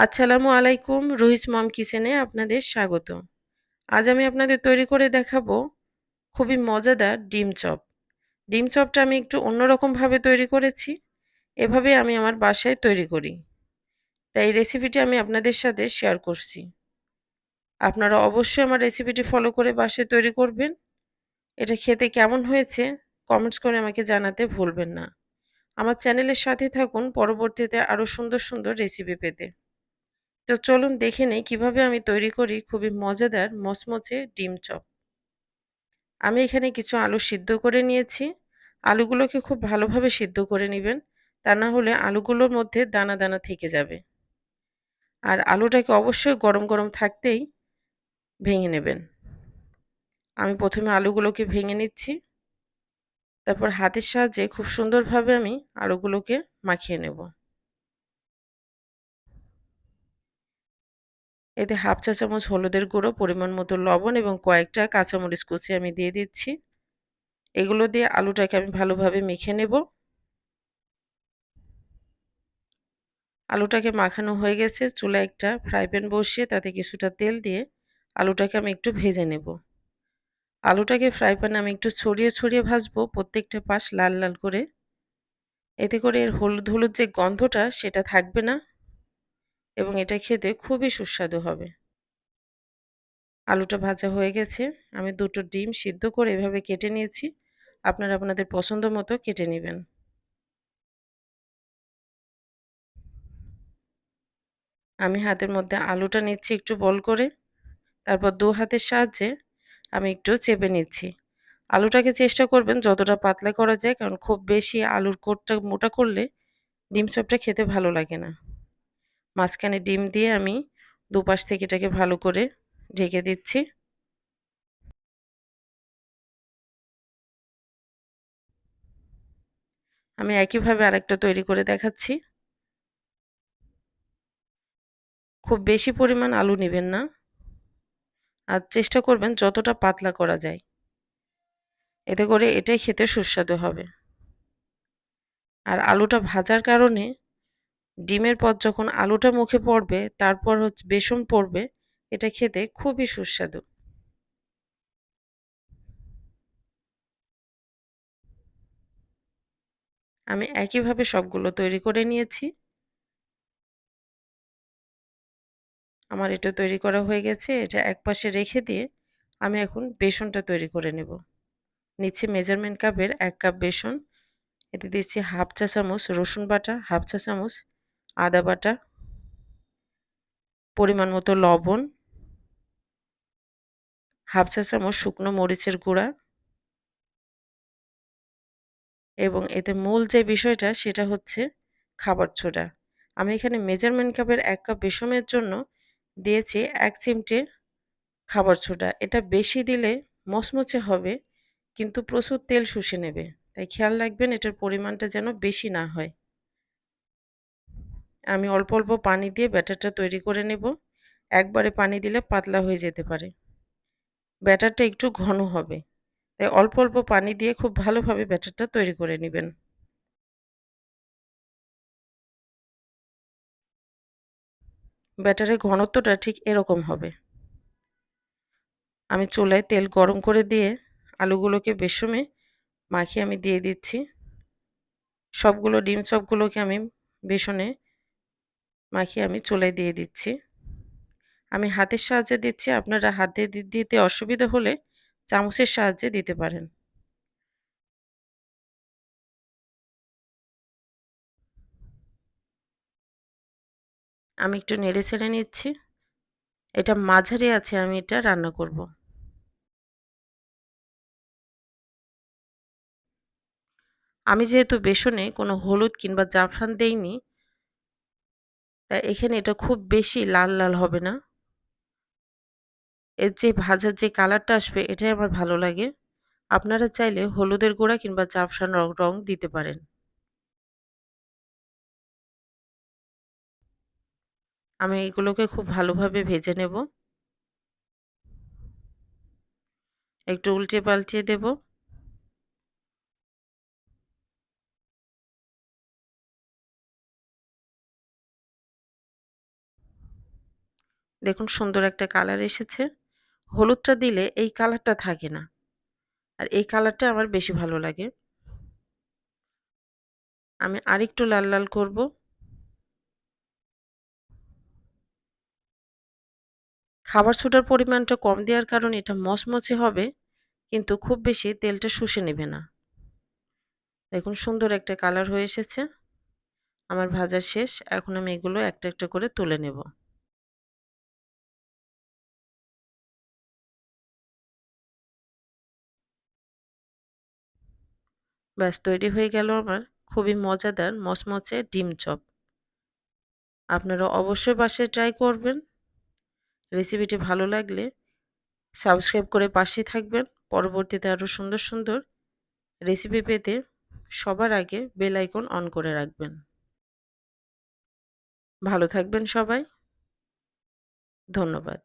আসসালামু আলাইকুম, রুহিস মম কিচেনে আপনাদের স্বাগত। আজ আমি আপনাদের তৈরি করে দেখাবো খুবই মজাদার ডিম চপ। ডিম চপটা আমি একটু অন্যরকমভাবে তৈরি করেছি। এভাবে আমি আমার বাসায় তৈরি করি। তাই এই রেসিপিটি আমি আপনাদের সাথে শেয়ার করছি। আপনারা অবশ্যই আমার রেসিপিটি ফলো করে বাসায় তৈরি করবেন। এটা খেতে কেমন হয়েছে কমেন্টস করে আমাকে জানাতে ভুলবেন না। আমার চ্যানেলের সাথে থাকুন পরবর্তীতে আরও সুন্দর সুন্দর রেসিপি পেতে। তো চলুন দেখে নেই কিভাবে আমি তৈরি করি খুবই মজাদার মচমচে ডিম চপ। আমি এখানে কিছু আলু সিদ্ধ করে নিয়েছি। আলুগুলোকে খুব ভালোভাবে সিদ্ধ করে নিবেন, তা না হলে আলুগুলোর মধ্যে দানা দানা থেকে যাবে। আর আলুটাকে অবশ্যই গরম গরম থাকতেই ভেঙে নেবেন। আমি প্রথমে আলুগুলোকে ভেঙে নিচ্ছি, তারপর হাতের সাহায্যে খুব সুন্দরভাবে আমি আলুগুলোকে মাখিয়ে নেব। এতে হাফ চা চামচ হলুদের গুঁড়ো, পরিমাণ মতো লবণ এবং কয়েকটা কাঁচামরিচ কুচি আমি দিয়ে দিচ্ছি। এগুলো দিয়ে আলুটাকে আমি ভালোভাবে মেখে নেব। আলুটাকে মাখানো হয়ে গেছে, চুলায় একটা ফ্রাই প্যান বসিয়ে তাতে কিছুটা তেল দিয়ে আলুটাকে আমি একটু ভেজে নেব। আলুটাকে ফ্রাই প্যানে আমি একটু ছড়িয়ে ছড়িয়ে ভাজবো, প্রত্যেকটা পাশ লাল লাল করে। এতে করে এর হলুদ হলুদ যে গন্ধটা সেটা থাকবে না এবং এটা খেতে খুবই সুস্বাদু হবে। আলুটা ভাজা হয়ে গেছে, আমি দুটো ডিম সিদ্ধ করে এভাবে কেটে নিয়েছি। আপনারা আপনাদের পছন্দ মতো কেটে নেবেন। আমি হাতের মধ্যে আলুটা নিচ্ছি একটু বল করে, তারপর দু হাতের সাহায্যে আমি একটু চেপে নিচ্ছি। আলুটাকে চেষ্টা করবেন যতটা পাতলা করা যায়, কারণ খুব বেশি আলুর কোটটা মোটা করলে ডিম চপটা খেতে ভালো লাগে না। মাঝখানে ডিম দিয়ে আমি দুপাশ থেকে এটাকে ভালো করে ঢেকে দিচ্ছি। আমি একইভাবে আরেকটা তৈরি করে দেখাচ্ছি। খুব বেশি পরিমাণ আলু নেবেন না, আর চেষ্টা করবেন যতটা পাতলা করা যায়। এতে করে এটাই খেতে সুস্বাদু হবে। আর আলুটা ভাজার কারণে ডিমের পর যখন আলুটা মুখে পড়বে, তারপর হচ্ছে বেসন পড়বে, এটা খেতে খুবই সুস্বাদু। আমি একইভাবে সবগুলো তৈরি করে নিয়েছি। আমার এটা তৈরি করা হয়ে গেছে। এটা একপাশে রেখে দিয়ে আমি এখন বেসনটা তৈরি করে নেব। নিচ্ছি মেজারমেন্ট কাপের ১ কাপ বেসন। এতে দিচ্ছি হাফ চা চামচ রসুন বাটা, হাফ চা চামচ আদা বাটা, পরিমাণ মতো লবণ, হাফ চা চামচ শুকনো মরিচের গুঁড়া এবং এতে মূল যে বিষয়টা সেটা হচ্ছে খাবার সোডা। আমি এখানে মেজারমেন্ট কাপের ১ কাপ বেসনের জন্য দিয়েছি ১ চিমটে খাবার সোডা। এটা বেশি দিলে মচমচে হবে, কিন্তু প্রচুর তেল শুষে নেবে। তাই খেয়াল রাখবেন এটার পরিমাণটা যেন বেশি না হয়। আমি অল্প অল্প পানি দিয়ে ব্যাটারটা তৈরি করে নেব। একবারে পানি দিলে পাতলা হয়ে যেতে পারে। ব্যাটারটা একটু ঘন হবে। তাই অল্প অল্প পানি দিয়ে খুব ভালোভাবে ব্যাটারটা তৈরি করে নিবেন। ব্যাটারের ঘনত্বটা ঠিক এরকম হবে। আমি চুলায় তেল গরম করে দিয়ে আলুগুলোকে বেসনে মাখিয়ে আমি দিয়ে দিচ্ছি। সবগুলো ডিম চপগুলোকে আমি বেসনে মাখিয়ে আমি চুলায় দিয়ে দিচ্ছি। আমি হাতের সাহায্যে দিচ্ছি, আপনারা হাতে দিতে অসুবিধা হলে চামচের সাহায্যে দিতে পারেন। আমি একটু নেড়ে ছেড়ে নিচ্ছি। এটা মাঝারি আছে আমি এটা রান্না করব। আমি যেহেতু বেসনে কোনো হলুদ কিংবা জাফরান দেইনি, তাই এখানে এটা খুব বেশি লাল লাল হবে না। এর যে ভাজার যে কালারটা আসবে এটাই আমার ভালো লাগে। আপনারা চাইলে হলুদের গুঁড়া কিংবা জাফরান রং দিতে পারেন। আমি এগুলোকে খুব ভালোভাবে ভেজে নেব। একটু উল্টে পাল্টিয়ে দেব। দেখুন সুন্দর একটা কালার এসেছে। হলুদটা দিলে এই কালারটা থাকে না। আর এই কালারটা আমার বেশি ভালো লাগে। আমি আরেকটু লাল, লাল করব। খাবার সোডার পরিমাণটা কম দেওয়ার কারণে এটা মচমচে হবে, কিন্তু খুব বেশি তেলটা শুষে নেবে না। দেখুন সুন্দর একটা কালার হয়ে এসেছে। আমার ভাজা শেষ। এখন আমি এগুলো একটা, একটা করে তুলে নেব। ব্যাস তৈরি হয়ে গেল আমার খুবই মজাদার মচমচে ডিম চপ। আপনারা অবশ্যই বাসায় ট্রাই করবেন। রেসিপিটি ভালো লাগলে সাবস্ক্রাইব করে পাশেই থাকবেন। পরবর্তীতে আরো সুন্দর, সুন্দর রেসিপি পেতে সবার আগে বেল আইকন অন করে রাখবেন। ভালো থাকবেন সবাই। ধন্যবাদ।